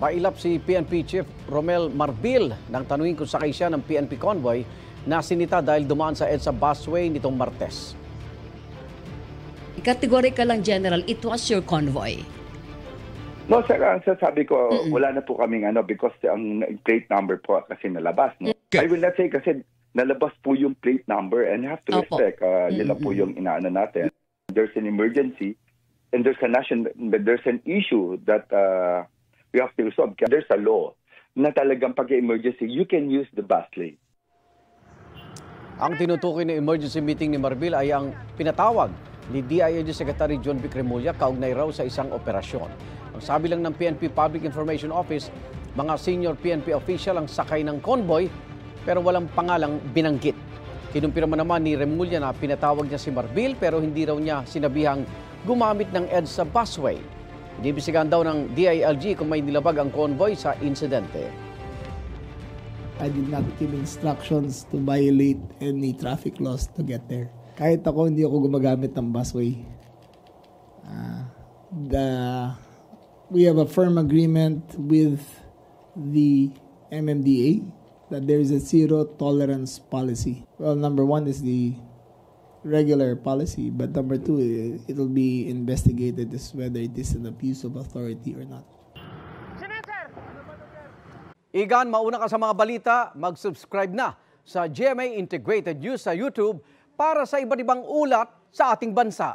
Mailap si PNP Chief Romel Marbil nang tanungin kung sakay siya ng PNP convoy na sinita dahil dumaan sa EDSA busway nitong Martes. Categorical lang, General, it was your convoy. No, sir, ang sasabi ko, wala na po kaming because ang plate number po kasi nalabas. No? I will not say kasi nalabas po yung plate number and have to respect. Yun lang po yung inaano natin. There's an emergency and there's an issue that we have to resolve. There's a law na talagang pag-emergency, you can use the bus lane. Ang tinutukoy ng emergency meeting ni Marbil ay ang pinatawag ni DILG Secretary John Vic Remulla kaugnay raw sa isang operasyon. Ang sabi lang ng PNP Public Information Office, mga senior PNP official ang sakay ng convoy pero walang pangalang binanggit. Kinumpirma naman ni Remulla na pinatawag niya si Marbil pero hindi raw niya sinabihang gumamit ng EDSA busway. Inibisigan daw ng DILG kung may nilabag ang convoy sa insidente. I did not give instructions to violate any traffic laws to get there. Kahit ako, hindi ako gumagamit ng busway. We have a firm agreement with the MMDA that there is a zero tolerance policy. Well, number one is the regular policy, but number two, it'll be investigated as whether it is an abuse of authority or not. Igan, mauna ka sa mga balita, mag-subscribe na sa GMA Integrated News sa YouTube para sa iba't ibang ulat sa ating bansa.